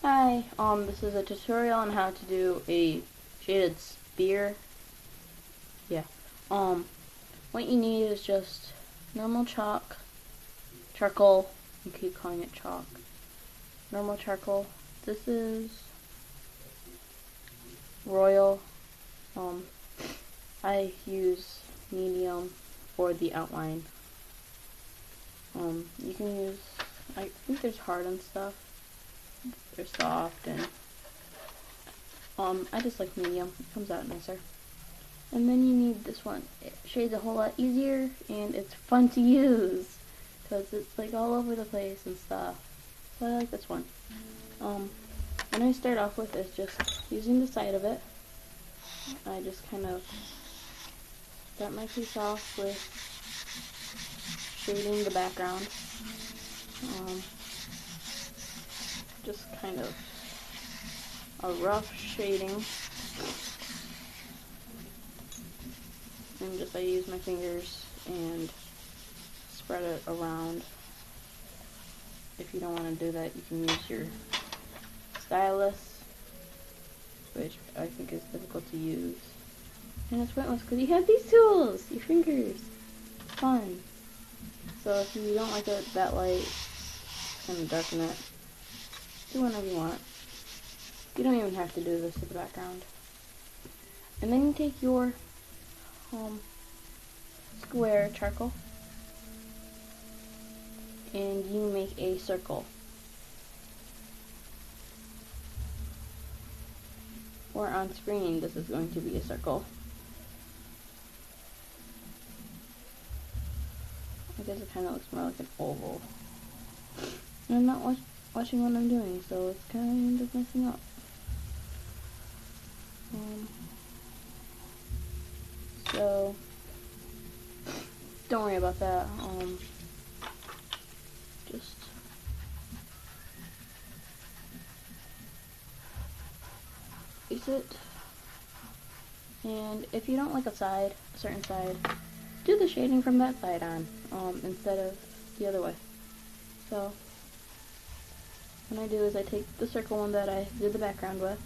Hi, this is a tutorial on how to do a shaded spear. Yeah. What you need is just normal charcoal, you keep calling it chalk. Normal charcoal. This is royal. I use medium for the outline. You can use, I think there's hard and stuff. They're soft and I just like medium. It comes out nicer. And then you need this one. It shades a whole lot easier and it's fun to use because it's like all over the place and stuff. So I like this one. What I start off with is just using the side of it. I just kind of start my piece off with shading the background. Just kind of a rough shading. And just I use my fingers and spread it around. If you don't want to do that, you can use your stylus, which I think is difficult to use. And it's pointless because you have these tools, your fingers. It's fun. So if you don't like it that light, kind of darken it. Do whatever you want. You don't even have to do this to the background. And then you take your square charcoal and you make a circle. Or on screen, this is going to be a circle. I guess it kind of looks more like an oval. And I'm not watching what I'm doing, so it's kind of messing up. So don't worry about that. Just fix it. And if you don't like a certain side, do the shading from that side on, instead of the other way. So what I do is I take the circle one that I did the background with,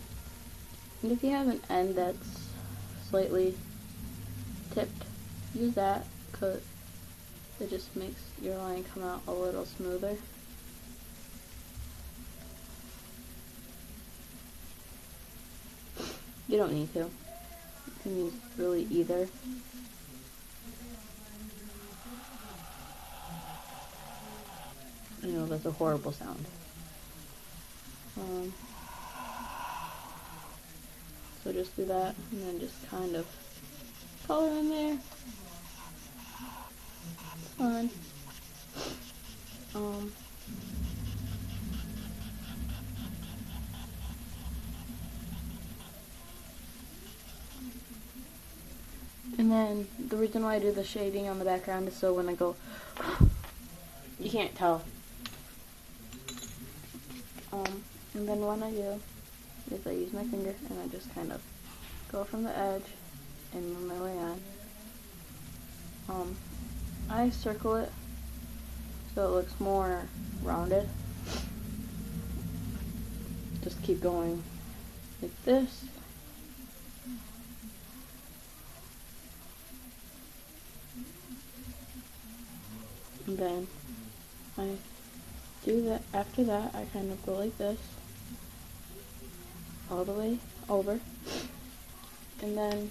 and if you have an end that's slightly tipped, use that because it just makes your line come out a little smoother. You don't need to. You can use really either. I know that's a horrible sound. So just do that and then just kind of color in there. It's fun. And then the reason why I do the shading on the background is so when I go, you can't tell. And then what I do is I use my finger and I just kind of go from the edge and move my way on. I circle it so it looks more rounded. Just keep going like this. And then I do that. After that, I kind of go like this all the way over. And then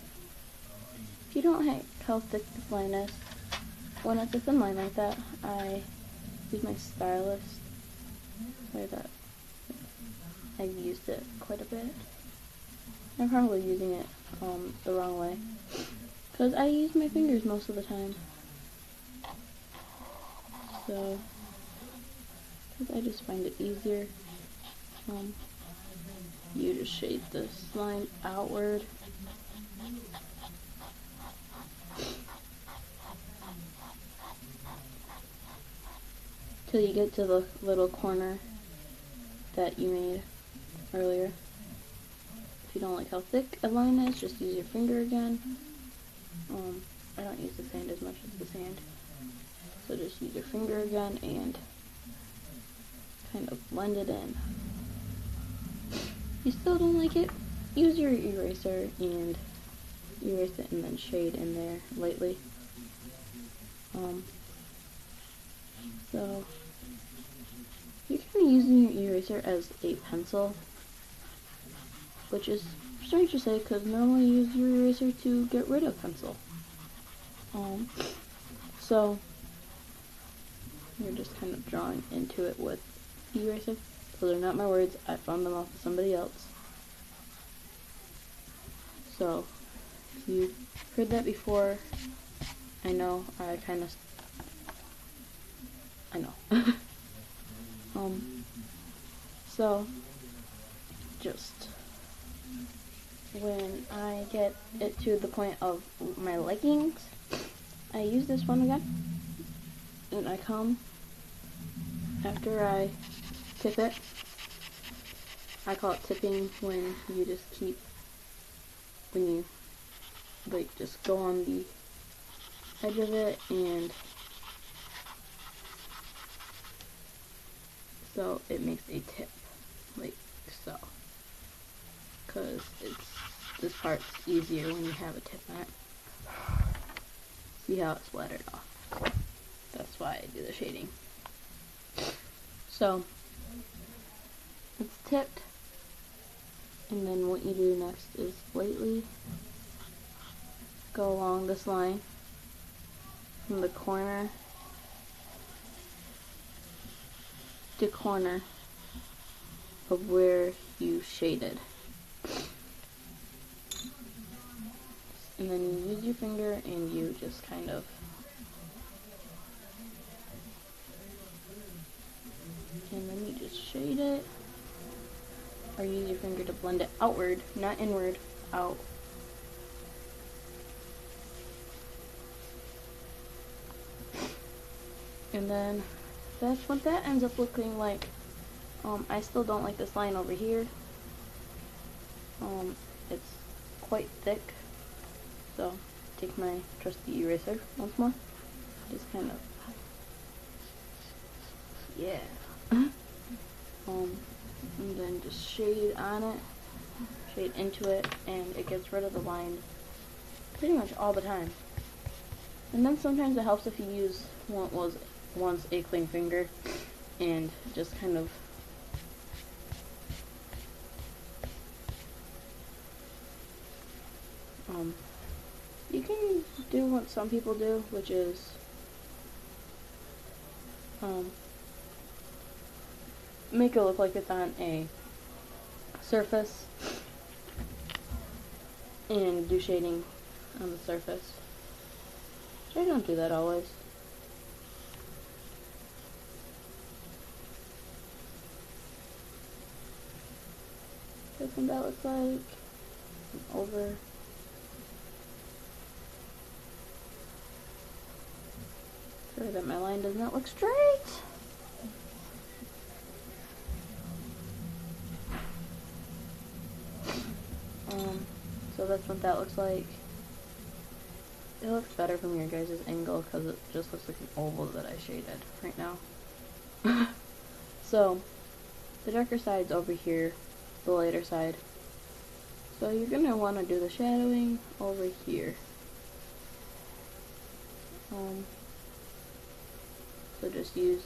if you don't like how thick this line is, when it's a thin line like that, I use my stylus. Sorry that I've used it quite a bit. I'm probably using it the wrong way because I use my fingers most of the time. So I just find it easier. You just shade this line outward. Till you get to the little corner that you made earlier. If you don't like how thick a line is, just use your finger again. I don't use the sand as much as the sand. So just use your finger again and kind of blend it in. you still don't like it, use your eraser and erase it and then shade in there lightly. So you're kind of using your eraser as a pencil, which is strange to say because normally you use your eraser to get rid of pencil. So you're just kind of drawing into it with eraser. Those are not my words, I found them off of somebody else. So if you heard that before, I know, I know. So just when I get it to the point of my leggings, I use this one again, and I come after I tip it. I call it tipping when you just keep, when you like just go on the edge of it, and so it makes a tip, like so, because this part's easier when you have a tip on it. See how it's splattered off? That's why I do the shading. So it's tipped, and then what you do next is lightly go along this line from the corner to corner of where you shaded. And then you use your finger and you just kind of and then you just shade it, or use your finger to blend it outward, not inward, out. And then that's what that ends up looking like. I still don't like this line over here. It's quite thick. So take my trusty eraser once more. Just kind of, yeah. And then just shade on it, shade into it, and it gets rid of the line pretty much all the time. And then sometimes it helps if you use what was once a clean finger and just kind of you can do what some people do, which is make it look like it's on a surface and do shading on the surface. I don't do that always. That's what that looks like. Over. Sorry that my line does not look straight. So that's what that looks like. It looks better from your guys' angle because it just looks like an oval that I shaded right now. So the darker side's over here, the lighter side. So you're going to want to do the shadowing over here. So just use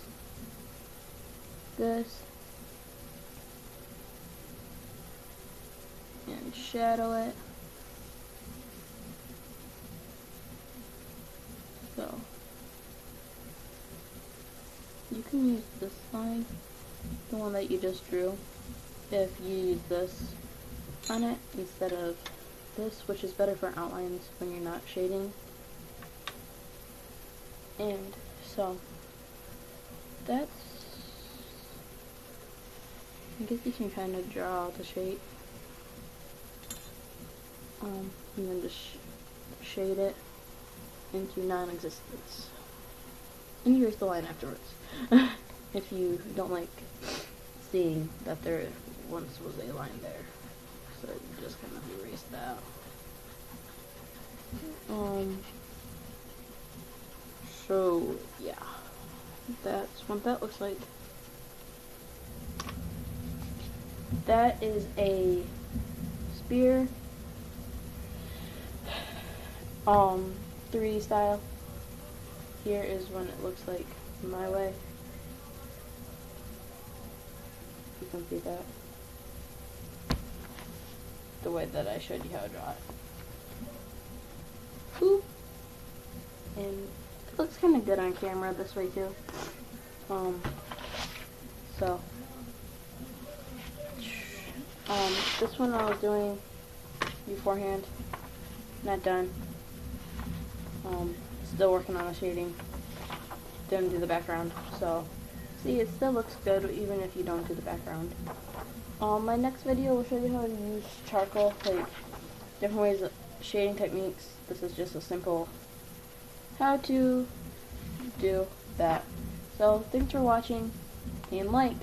this and shadow it. So you can use this line, the one that you just drew, if you use this on it instead of this, which is better for outlines when you're not shading. And so that's, I guess you can kind of draw out the shape, and then just shade it into non-existence and erase the line afterwards. If you don't like seeing that there once was a line there, so you just kind of erase that. So yeah, that's what that looks like. that is a spear 3D style. Here is what it looks like my way. You can see that. The way that I showed you how to draw it. Boop. And it looks kind of good on camera this way too. So this one I was doing beforehand, not done. Still working on the shading. Didn't do the background, so see, it still looks good even if you don't do the background. My next video will show you how to use charcoal, like different ways of shading techniques. This is just a simple how to do that. So thanks for watching, and like.